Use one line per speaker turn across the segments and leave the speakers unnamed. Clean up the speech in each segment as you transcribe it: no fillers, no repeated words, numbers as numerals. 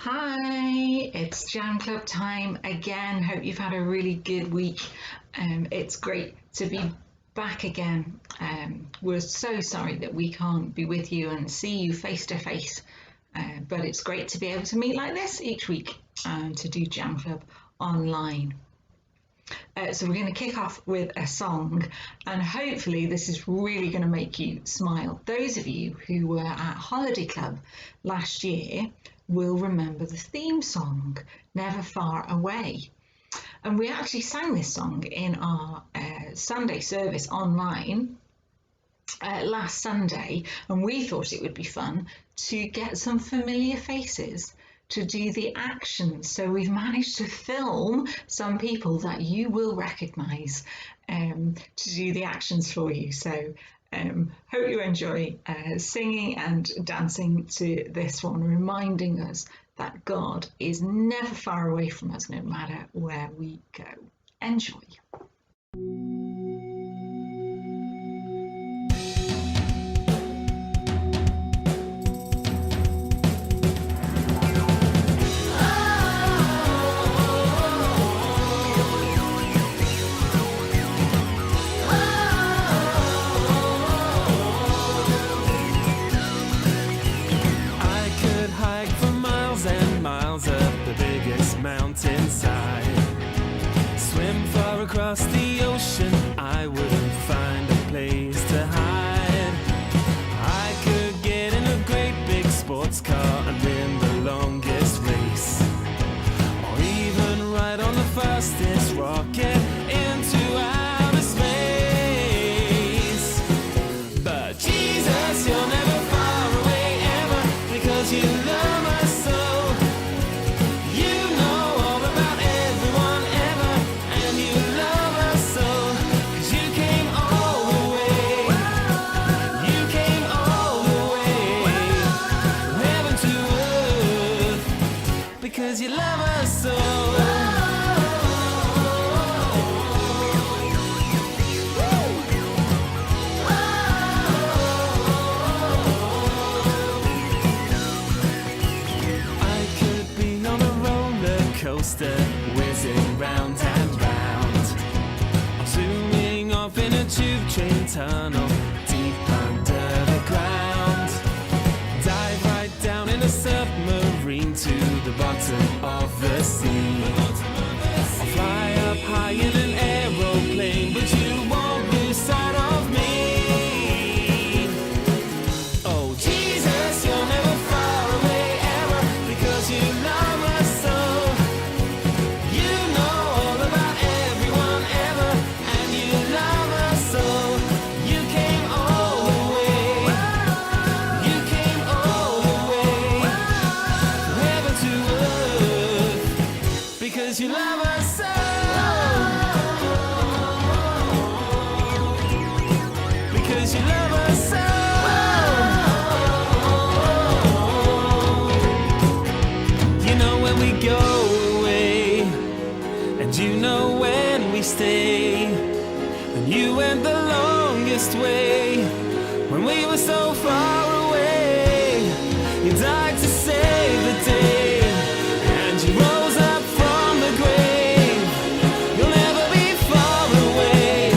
Hi, it's Jam Club time again. Hope you've had a really good week. It's great to be back again. We're so sorry that we can't be with you and see you face to face, but it's great to be able to meet like this each week and to do Jam Club online. So we're going to kick off with a song, and hopefully this is really going to make you smile. Those of you who were at Holiday Club last year will remember the theme song, Never Far Away. And we actually sang this song in our Sunday service online last Sunday, and we thought it would be fun to get some familiar faces to do the actions. So we've managed to film some people that you will recognise to do the actions for you. So hope you enjoy singing and dancing to this one, reminding us that God is never far away from us, no matter where we go. Enjoy.
Mountainside, swim far across the ocean, I wouldn't find a place to hide. I could get in a great big sports car and win the longest race, or even ride on the fastest rocket into outer space. But Jesus, you're never far away ever, because you love us so. Because you love us so. I could be on a roller coaster, whizzing round and round, zooming off in a tube train tunnel deep under the ground. Dive right down in a submarine to the bottom of the sea. I'll fly up high in an aeroplane, but you won't lose sight of me. Oh Jesus, you're never far away ever, because you love us so. You know all about everyone ever, and you love us so. You came all the way. You came all the way, from heaven to earth, because you love us so. Because you love us so. You know when we go away, and you know when we stay, and you went the longest way, when we were so far away. You died to save the day, and you rose up from the grave. You'll never be far away,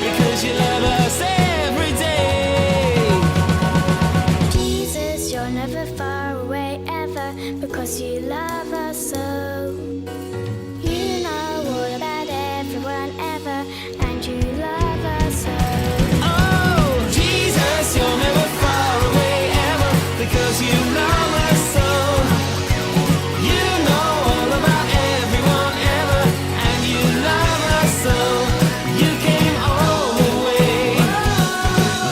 because you love us every day.
Jesus, you're never far away ever, because you love us so. You know all about everyone ever, and you love us so.
Oh, Jesus, you're never far away ever, because you love us so. You know all about everyone ever, and you love us so. You came all the way.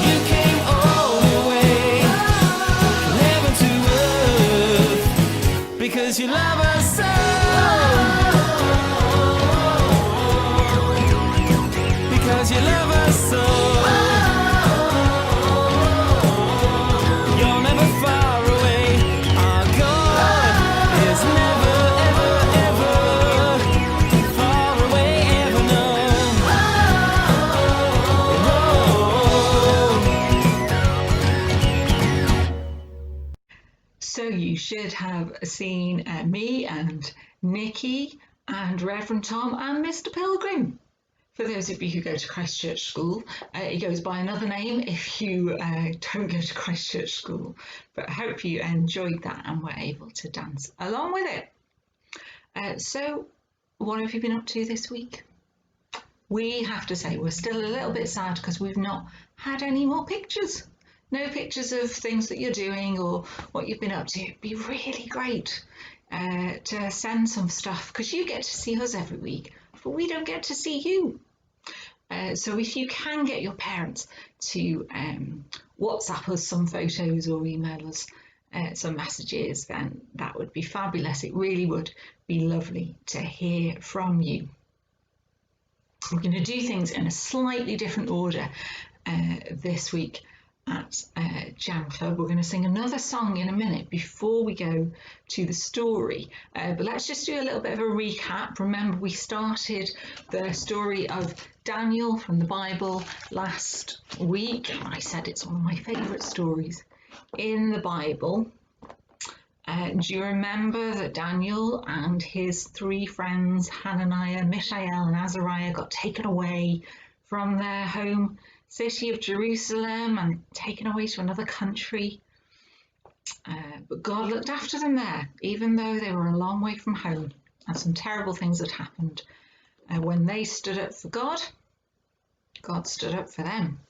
You came all the way, from heaven to earth, because you love us so. Because you love us so. You're never far away. Our God is never, ever, ever far away, ever, no.
So So you should have seen me and Nikki and Reverend Tom and Mr. Pilgrim. For those of you who go to Christchurch School, it goes by another name if you don't go to Christchurch School. But I hope you enjoyed that and were able to dance along with it. So what have you been up to this week? We have to say we're still a little bit sad because we've not had any more pictures. No pictures of things that you're doing or what you've been up to. It'd be really great to send some stuff because you get to see us every week, but we don't get to see you. So if you can get your parents to WhatsApp us some photos or email us some messages, then that would be fabulous. It really would be lovely to hear from you. We're going to do things in a slightly different order this week at JaM Club. We're going to sing another song in a minute before we go to the story. But let's just do a little bit of a recap. Remember, we started the story of Daniel from the Bible last week. I said it's one of my favourite stories in the Bible. Do you remember that Daniel and his three friends, Hananiah, Mishael and Azariah, got taken away from their home city of Jerusalem and taken away to another country? But God looked after them there, even though they were a long way from home, and some terrible things had happened. When they stood up for God, God stood up for them.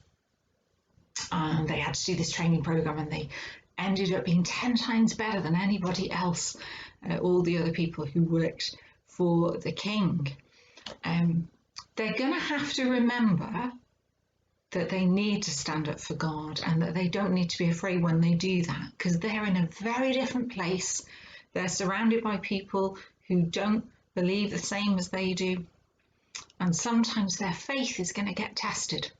And they had to do this training program, and they ended up being 10 times better than anybody else, all the other people who worked for the king. They're going to have to remember that they need to stand up for God and that they don't need to be afraid when they do that, because they're in a very different place. They're surrounded by people who don't believe the same as they do, and sometimes their faith is going to get tested.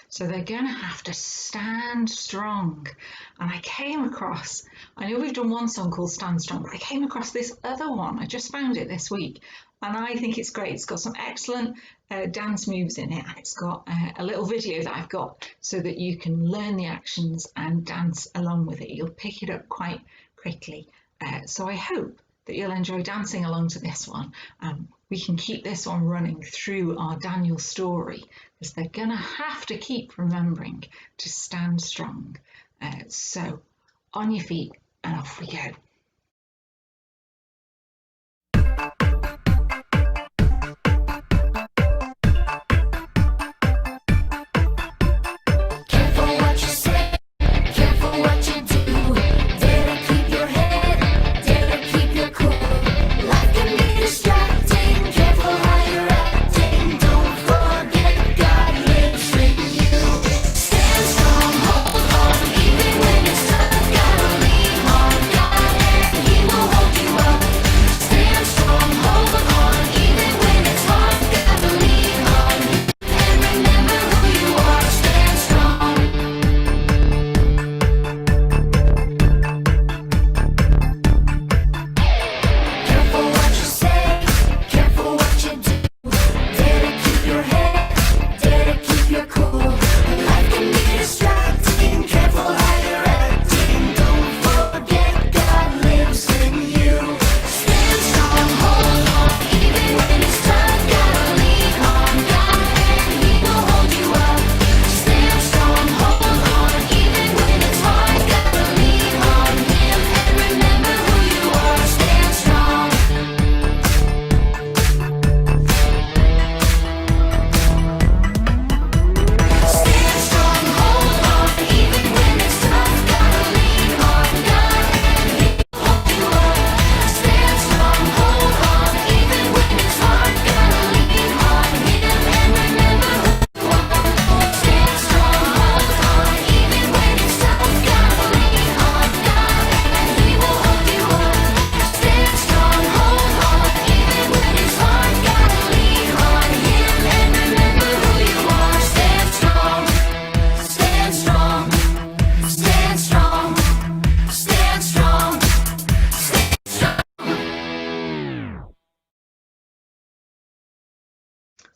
So they're going to have to stand strong. And I came across, I know we've done one song called Stand Strong, but I came across this other one. I just found it this week, and I think it's great. It's got some excellent dance moves in it, and it's got a little video that I've got so that you can learn the actions and dance along with it. You'll pick it up quite quickly. So I hope that you'll enjoy dancing along to this one. We can keep this one running through our Daniel story, because they're going to have to keep remembering to stand strong. So on your feet and off we go.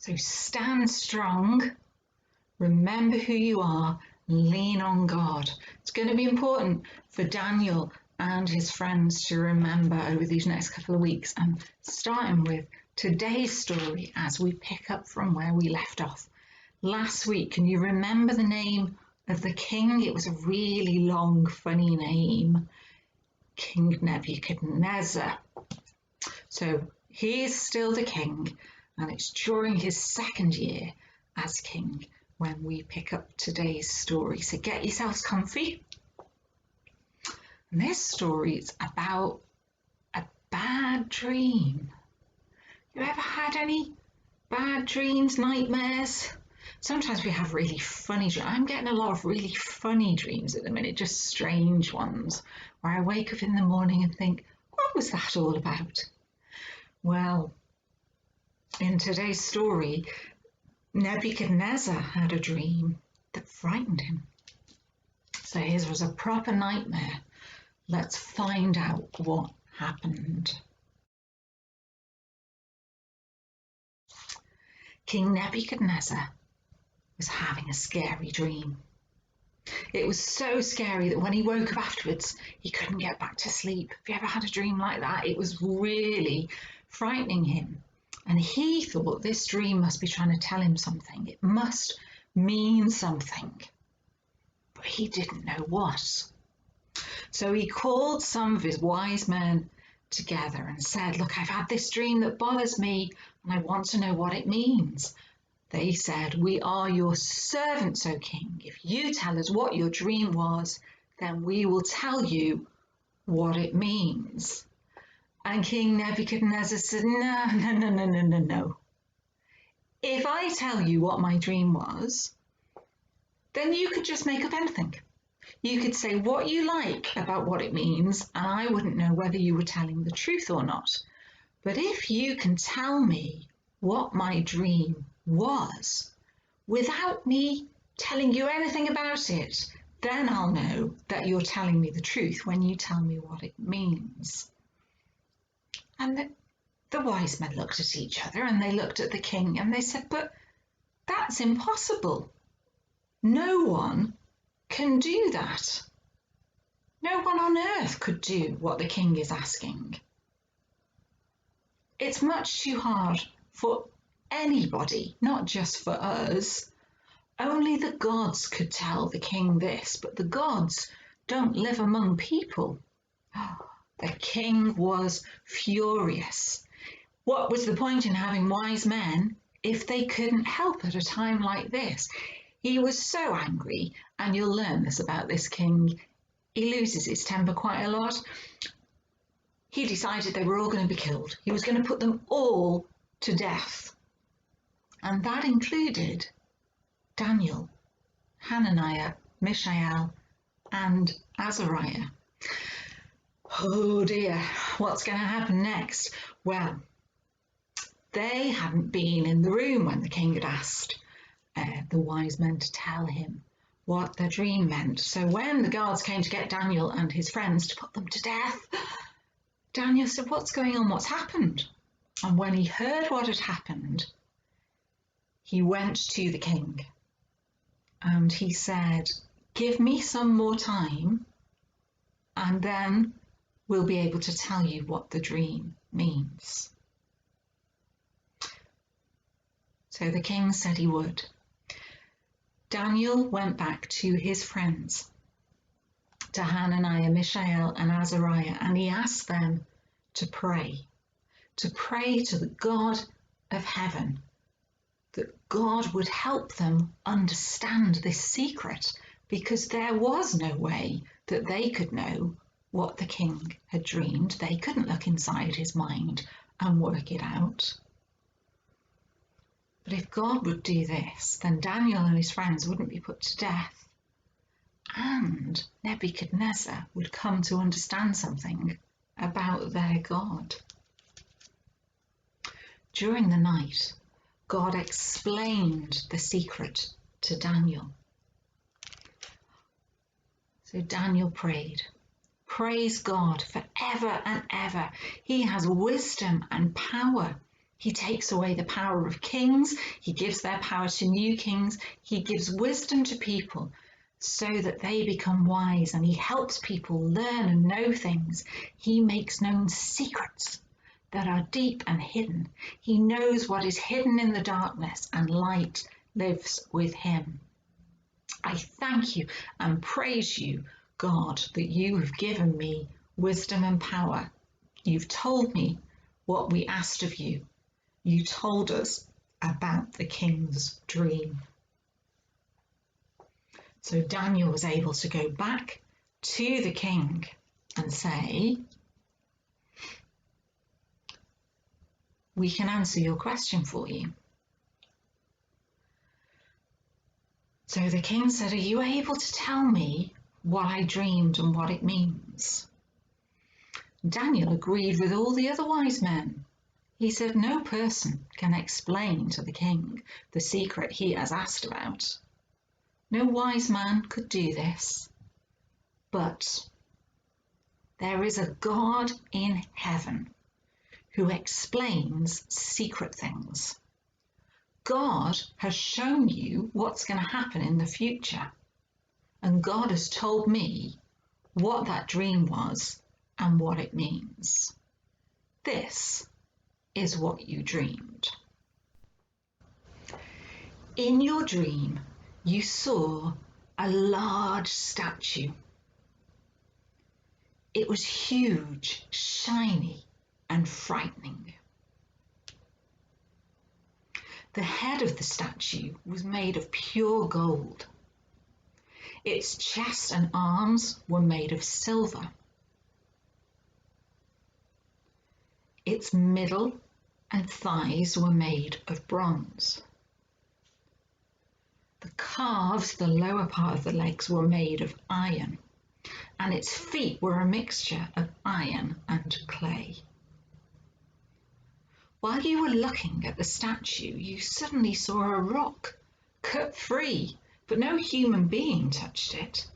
So stand strong, remember who you are, lean on God. It's going to be important for Daniel and his friends to remember over these next couple of weeks, and starting with today's story as we pick up from where we left off. Last week, can you remember the name of the king? It was a really long, funny name, King Nebuchadnezzar. So he is still the king, and it's during his second year as king when we pick up today's story. So get yourselves comfy. And this story is about a bad dream. You ever had any bad dreams, nightmares? Sometimes we have really funny dreams. I'm getting a lot of really funny dreams at the minute, just strange ones, where I wake up in the morning and think, what was that all about? Well, in today's story, Nebuchadnezzar had a dream that frightened him. So his was a proper nightmare. Let's find out what happened. King Nebuchadnezzar was having a scary dream. It was so scary that when he woke up afterwards, he couldn't get back to sleep. Have you ever had a dream like that? It was really frightening him. And he thought this dream must be trying to tell him something. It must mean something. But he didn't know what. So he called some of his wise men together and said, look, I've had this dream that bothers me and I want to know what it means. They said, we are your servants, O king. If you tell us what your dream was, then we will tell you what it means. And King Nebuchadnezzar said, no. If I tell you what my dream was, then you could just make up anything. You could say what you like about what it means, and I wouldn't know whether you were telling the truth or not. But if you can tell me what my dream was, without me telling you anything about it, then I'll know that you're telling me the truth when you tell me what it means. And the wise men looked at each other and they looked at the king and they said, but that's impossible. No one can do that. No one on earth could do what the king is asking. It's much too hard for anybody, not just for us. Only the gods could tell the king this, but the gods don't live among people. The king was furious. What was the point in having wise men if they couldn't help at a time like this? He was so angry, and you'll learn this about this king. He loses his temper quite a lot. He decided they were all going to be killed. He was going to put them all to death. And that included Daniel, Hananiah, Mishael, and Azariah. Oh dear, what's going to happen next? Well, they hadn't been in the room when the king had asked the wise men to tell him what the dream meant. So when the guards came to get Daniel and his friends to put them to death, Daniel said, what's going on? What's happened? And when he heard what had happened, he went to the king and he said, give me some more time and then we'll be able to tell you what the dream means. So the king said he would. Daniel went back to his friends, to Hananiah, Mishael, and Azariah, and he asked them to pray to the God of heaven, that God would help them understand this secret, because there was no way that they could know what the king had dreamed. They couldn't look inside his mind and work it out. But if God would do this, then Daniel and his friends wouldn't be put to death, and Nebuchadnezzar would come to understand something about their God. During the night, God explained the secret to Daniel. So Daniel prayed, praise God forever and ever. He has wisdom and power. He takes away the power of kings. He gives their power to new kings. He gives wisdom to people. so that they become wise, and he helps people learn and know things. He makes known secrets that are deep and hidden. He knows what is hidden in the darkness, and light lives with him. I thank you and praise you, God, that you have given me wisdom and power. You've told me what we asked of you. You told us about the king's dream. So Daniel was able to go back to the king and say, we can answer your question for you. So the king said, are you able to tell me what I dreamed and what it means? Daniel agreed with all the other wise men. He said, no person can explain to the king the secret he has asked about. No wise man could do this, but there is a God in heaven who explains secret things. God has shown you what's going to happen in the future, and God has told me what that dream was and what it means. This is what you dreamed. In your dream, you saw a large statue. It was huge, shiny, and frightening. The head of the statue was made of pure gold. Its chest and arms were made of silver. Its middle and thighs were made of bronze. The calves, the lower part of the legs, were made of iron, and its feet were a mixture of iron and clay. While you were looking at the statue, you suddenly saw a rock cut free, but no human being touched it.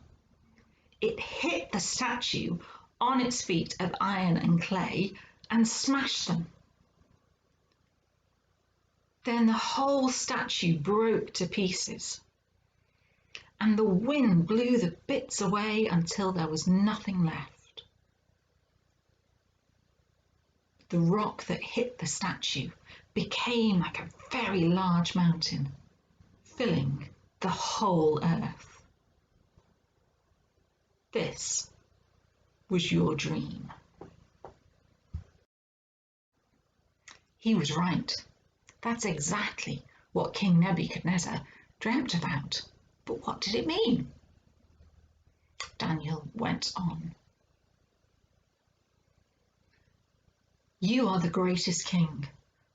It hit the statue on its feet of iron and clay and smashed them. Then the whole statue broke to pieces, and the wind blew the bits away until there was nothing left. The rock that hit the statue became like a very large mountain, filling the whole earth. This was your dream. He was right. That's exactly what King Nebuchadnezzar dreamt about. But what did it mean? Daniel went on. You are the greatest king.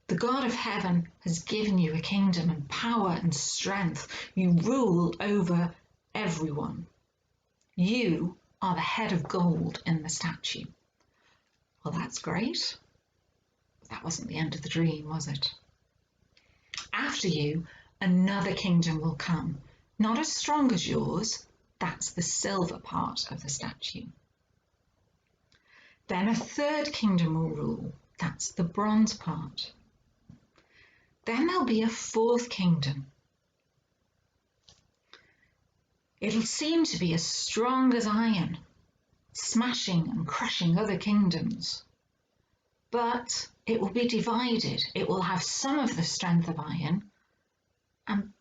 The God of heaven has given you a kingdom and power and strength. You rule over everyone. You are the head of gold in the statue. Well, that's great. That wasn't the end of the dream, was it? After you, another kingdom will come, not as strong as yours. That's the silver part of the statue. Then a third kingdom will rule. That's the bronze part. Then there'll be a fourth kingdom. It'll seem to be as strong as iron, smashing and crushing other kingdoms. But it will be divided. It will have some of the strength of iron, and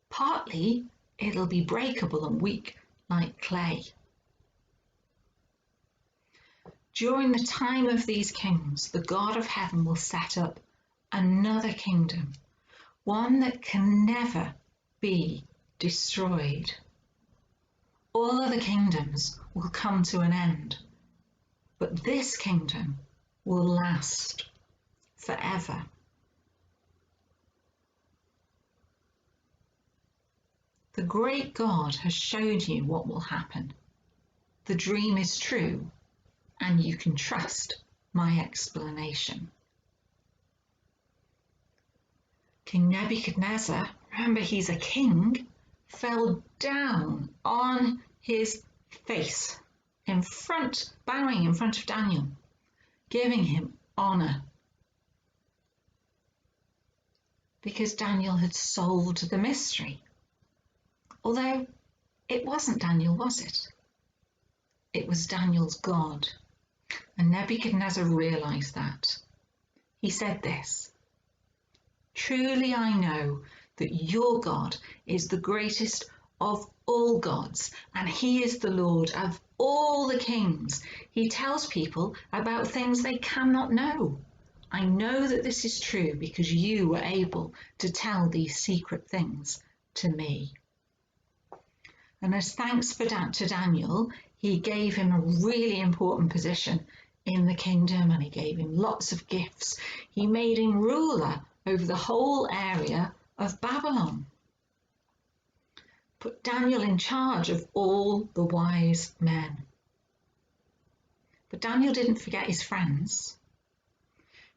partly it'll be breakable and weak like clay. During the time of these kings, the God of heaven will set up another kingdom, one that can never be destroyed. All other kingdoms will come to an end, but this kingdom will last forever. The great God has shown you what will happen. The dream is true, and you can trust my explanation. King Nebuchadnezzar, remember he's a king, fell down on his face bowing in front of Daniel, giving him honor, because Daniel had solved the mystery. Although It wasn't Daniel, was it? It was Daniel's God. And Nebuchadnezzar realized that. He said this, "Truly I know that your God is the greatest of all gods, and he is the Lord of all the kings. He tells people about things they cannot know. I know that this is true because you were able to tell these secret things to me." And as thanks to Daniel, he gave him a really important position in the kingdom, and he gave him lots of gifts. He made him ruler over the whole area of Babylon. Put Daniel in charge of all the wise men. But Daniel didn't forget his friends.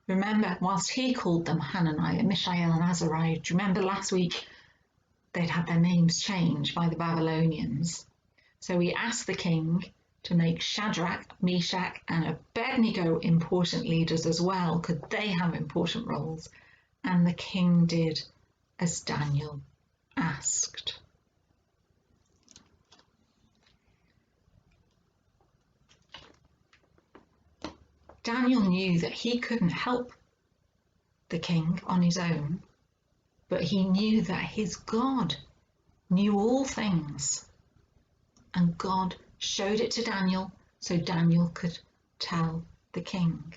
Remember, whilst he called them Hananiah, Mishael and Azariah, do you remember last week they'd had their names changed by the Babylonians? So he asked the king to make Shadrach, Meshach and Abednego important leaders as well. Could they have important roles? And the king did as Daniel asked. Daniel knew that he couldn't help the king on his own, but he knew that his God knew all things, and God showed it to Daniel so Daniel could tell the king.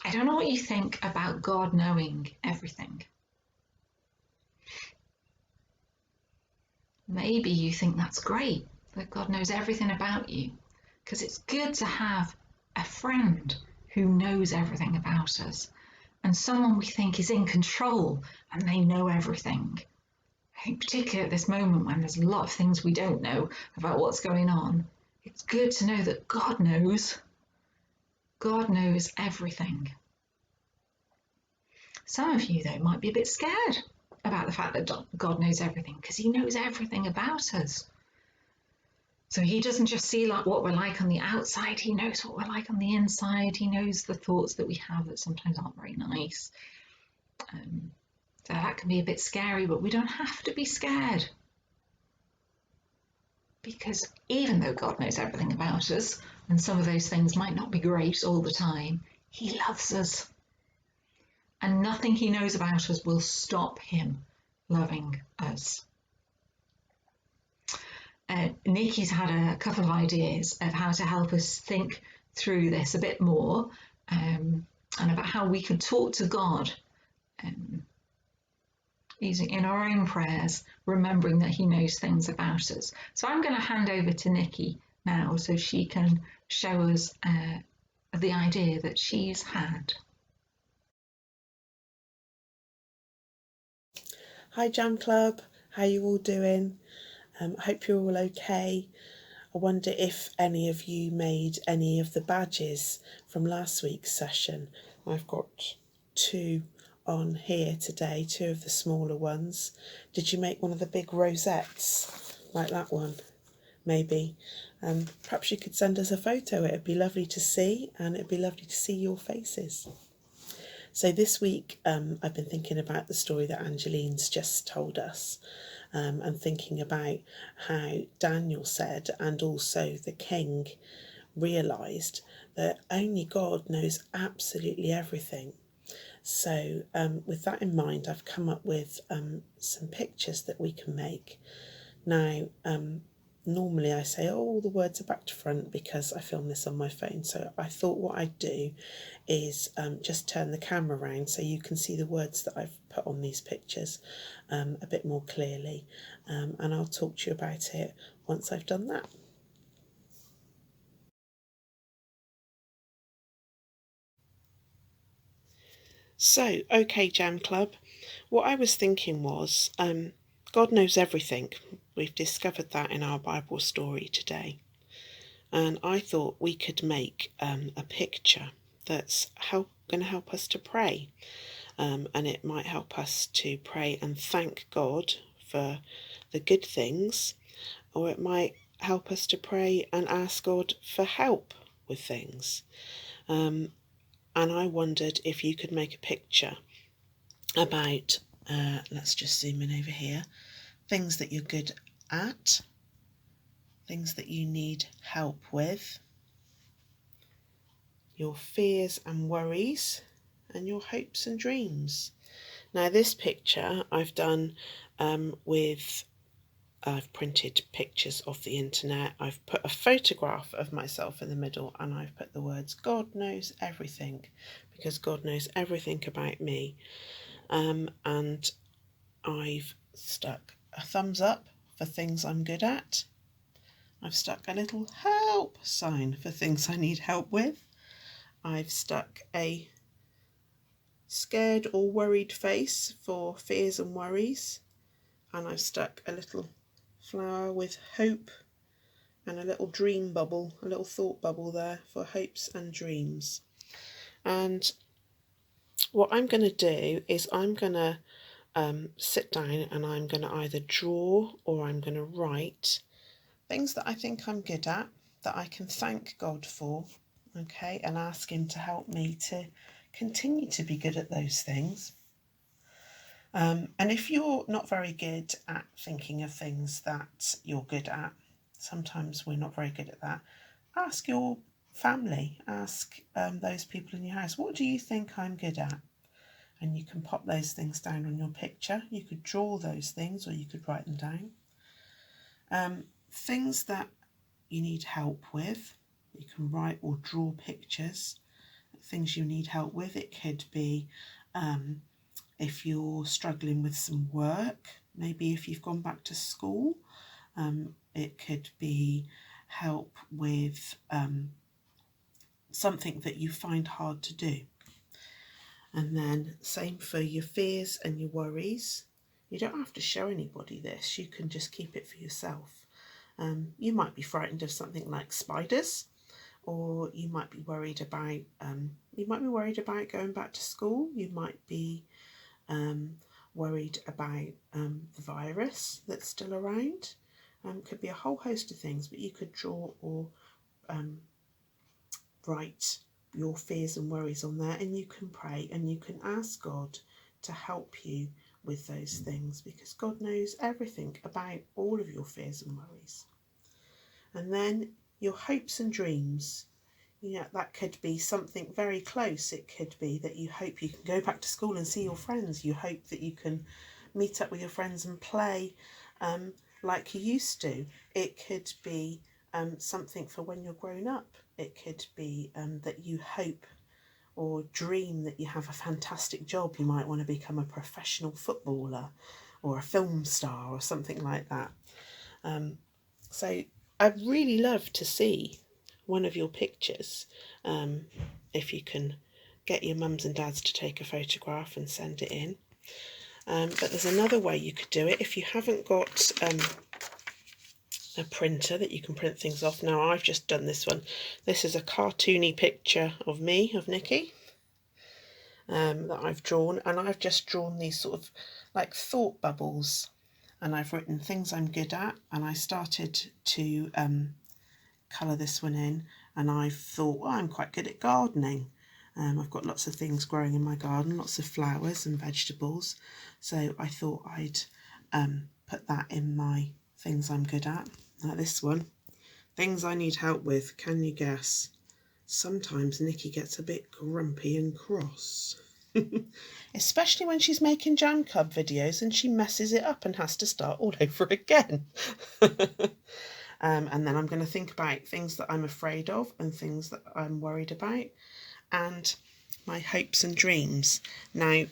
I don't know what you think about God knowing everything. Maybe you think that's great, that God knows everything about you, because it's good to have a friend who knows everything about us, and someone we think is in control and they know everything. I think particularly at this moment when there's a lot of things we don't know about what's going on, it's good to know that God knows. God knows everything. Some of you, though, might be a bit scared about the fact that God knows everything, because he knows everything about us. So he doesn't just see like what we're like on the outside, he knows what we're like on the inside. He knows the thoughts that we have that sometimes aren't very nice. So that can be a bit scary, but we don't have to be scared. Because even though God knows everything about us, and some of those things might not be great all the time, he loves us. And nothing he knows about us will stop him loving us. Nikki's had a couple of ideas of how to help us think through this a bit more, and about how we can talk to God using in our own prayers, remembering that he knows things about us. So I'm going to hand over to Nikki now so she can show us the idea that she's had.
Hi JaM Club, how you all doing? I hope you're all okay. I wonder if any of you made any of the badges from last week's session. I've got 2 on here today, 2 of the smaller ones. Did you make one of the big rosettes, like that one? Maybe. Perhaps you could send us a photo. It'd be lovely to see, and it'd be lovely to see your faces. So this week I've been thinking about the story that Angeline's just told us, and thinking about how Daniel said, and also the king realised, that only God knows absolutely everything. So with that in mind, I've come up with some pictures that we can make. Now, normally I say, oh, all the words are back to front because I film this on my phone. So I thought what I'd do is just turn the camera around so you can see the words that I've put on these pictures a bit more clearly. And I'll talk to you about it once I've done that. So, okay, JaM Club, what I was thinking was, God knows everything. We've discovered that in our Bible story today. And I thought we could make a picture that's going to help us to pray. And it might help us to pray and thank God for the good things, or it might help us to pray and ask God for help with things. And I wondered if you could make a picture about, let's just zoom in over here, things that you're good at, things that you need help with, your fears and worries, and your hopes and dreams. Now this picture I've done I've printed pictures off the internet. I've put a photograph of myself in the middle, and I've put the words God knows everything, because God knows everything about me. And I've stuck a thumbs up for things I'm good at. I've stuck a little help sign for things I need help with. I've stuck a scared or worried face for fears and worries. And I've stuck a little flower with hope and a little dream bubble, a little thought bubble there for hopes and dreams. And what I'm going to do is I'm going to sit down and I'm going to either draw or I'm going to write things that I think I'm good at, that I can thank God for, okay, and ask him to help me to continue to be good at those things. And if you're not very good at thinking of things that you're good at, sometimes we're not very good at that, ask your family, ask those people in your house, what do you think I'm good at? And you can pop those things down on your picture. You could draw those things or you could write them down. Things that you need help with, you can write or draw pictures. Things you need help with, it could be if you're struggling with some work, maybe if you've gone back to school, it could be help with something that you find hard to do. And then same for your fears and your worries. You don't have to show anybody this, you can just keep it for yourself. You might be frightened of something like spiders, or you might be worried about going back to school. You might be worried about the virus that's still around. Could be a whole host of things, but you could draw or write your fears and worries on there, and you can pray and you can ask God to help you with those things, because God knows everything about all of your fears and worries. And then your hopes and dreams. You know, that could be something very close. It could be that you hope you can go back to school and see your friends. You hope that you can meet up with your friends and play like you used to. It could be something for when you're grown up. It could be that you hope or dream that you have a fantastic job. You might want to become a professional footballer or a film star or something like that. So I'd really love to see one of your pictures, if you can get your mums and dads to take a photograph and send it in. But there's another way you could do it. If you haven't got a printer that you can print things off. Now I've just done this one. This is a cartoony picture of me, of Nikki, that I've drawn, and I've just drawn these sort of like thought bubbles, and I've written things I'm good at, and I started to colour this one in, and I thought, well, I'm quite good at gardening. I've got lots of things growing in my garden, lots of flowers and vegetables, so I thought I'd put that in my things I'm good at. Now this one, things I need help with. Can you guess? Sometimes Nikki gets a bit grumpy and cross. Especially when she's making Jam Club videos and she messes it up and has to start all over again. And then I'm going to think about things that I'm afraid of and things that I'm worried about, and my hopes and dreams. Now,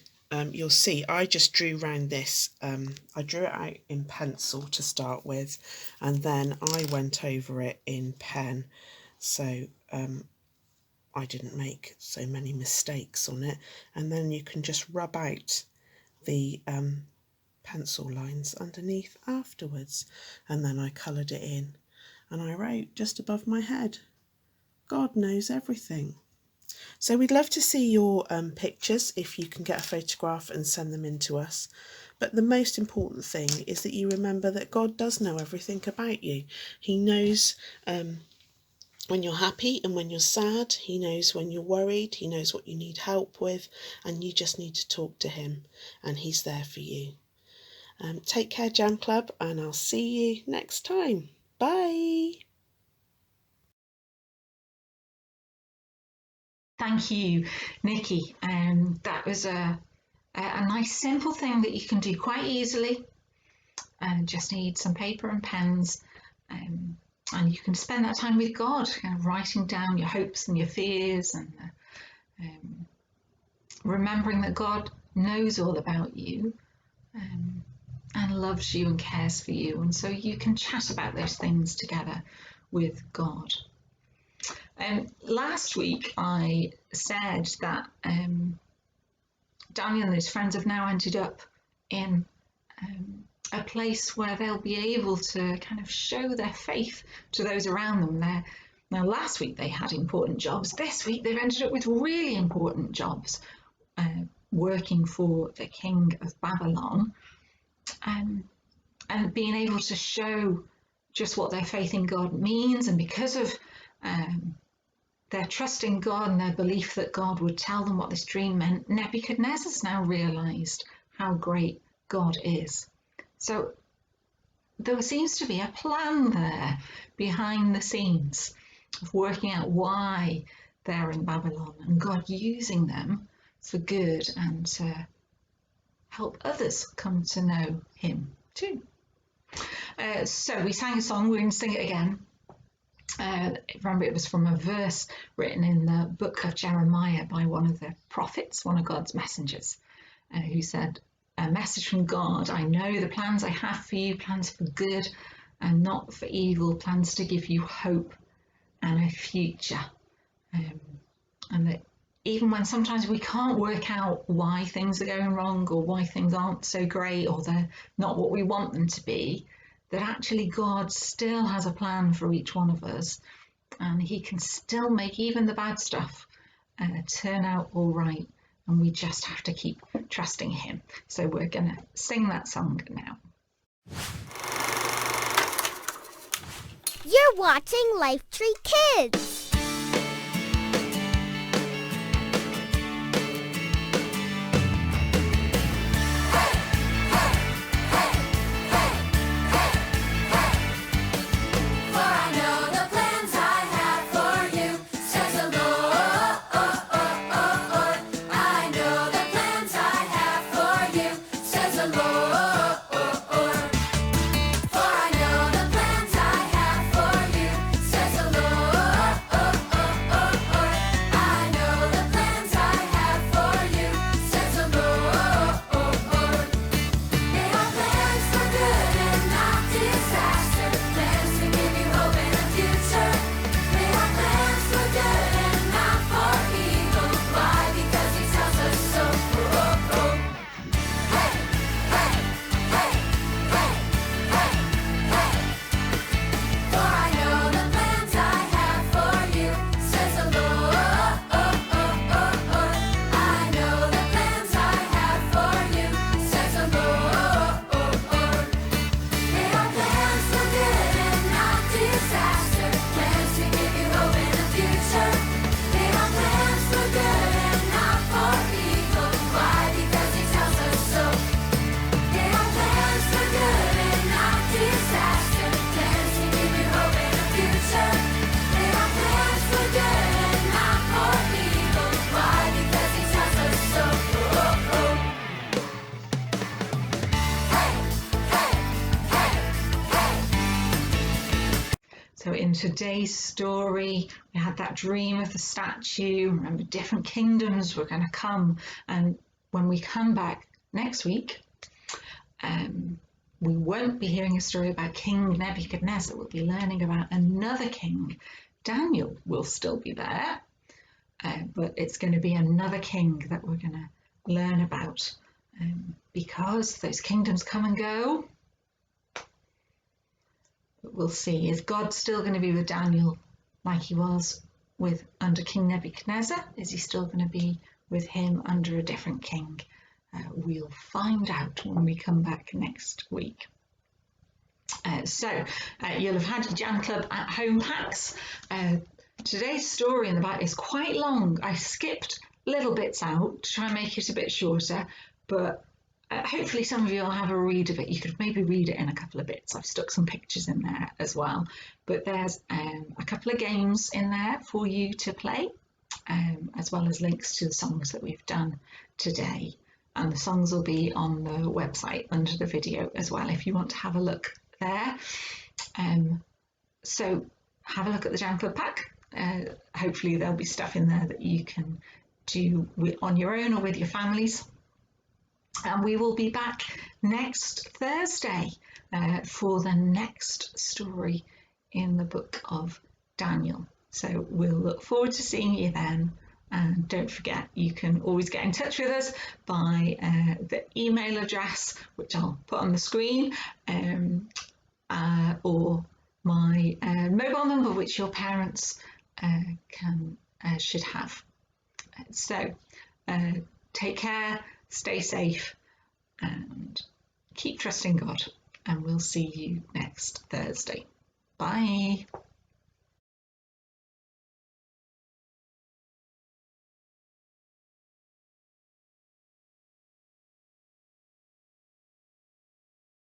you'll see I just drew around this. I drew it out in pencil to start with, and then I went over it in pen, so I didn't make so many mistakes on it. And then you can just rub out the pencil lines underneath afterwards. And then I coloured it in, and I wrote just above my head, God knows everything. So we'd love to see your pictures if you can get a photograph and send them in to us. But the most important thing is that you remember that God does know everything about you. He knows when you're happy and when you're sad. He knows when you're worried. He knows what you need help with, and you just need to talk to him, and he's there for you. Take care, JaM Club, and I'll see you next time. Bye.
Thank you, Nikki. That was a nice simple thing that you can do quite easily. Just need some paper and pens, and you can spend that time with God, kind of writing down your hopes and your fears, and remembering that God knows all about you, and loves you and cares for you, and so you can chat about those things together with God. Last week I said that Daniel and his friends have now ended up in a place where they'll be able to kind of show their faith to those around them. Now, last week they had important jobs. This week they've ended up with really important jobs, working for the king of Babylon, and being able to show just what their faith in God means. And because of their trust in God and their belief that God would tell them what this dream meant, Nebuchadnezzar's now realised how great God is. So there seems to be a plan there behind the scenes of working out why they're in Babylon, and God using them for good and to help others come to know him too. So we sang a song, we're going to sing it again. Remember, it was from a verse written in the book of Jeremiah by one of the prophets, one of God's messengers, who said, "A message from God, I know the plans I have for you, plans for good and not for evil, plans to give you hope and a future." And that even when sometimes we can't work out why things are going wrong, or why things aren't so great, or they're not what we want them to be, that actually God still has a plan for each one of us, and he can still make even the bad stuff turn out all right, and we just have to keep trusting him. So we're going to sing that song now.
You're watching Life Tree Kids.
So in today's story, we had that dream of the statue. Remember, different kingdoms were going to come. And when we come back next week, we won't be hearing a story about King Nebuchadnezzar. We'll be learning about another king. Daniel will still be there, but it's going to be another king that we're going to learn about, because those kingdoms come and go. But we'll see. Is God still going to be with Daniel like he was under King Nebuchadnezzar? Is he still going to be with him under a different king? We'll find out when we come back next week. So you'll have had your JaM Club at home packs. Today's story in the back is quite long. I skipped little bits out to try and make it a bit shorter, but hopefully some of you will have a read of it. You could maybe read it in a couple of bits. I've stuck some pictures in there as well. But there's a couple of games in there for you to play, as well as links to the songs that we've done today. And the songs will be on the website under the video as well if you want to have a look there. So have a look at the JaM Club pack. Hopefully there'll be stuff in there that you can do on your own or with your families. And we will be back next Thursday for the next story in the book of Daniel. So we'll look forward to seeing you then. And don't forget, you can always get in touch with us by the email address, which I'll put on the screen, or my mobile number, which your parents should have. So take care, stay safe, and keep trusting God. And we'll see you next Thursday. Bye.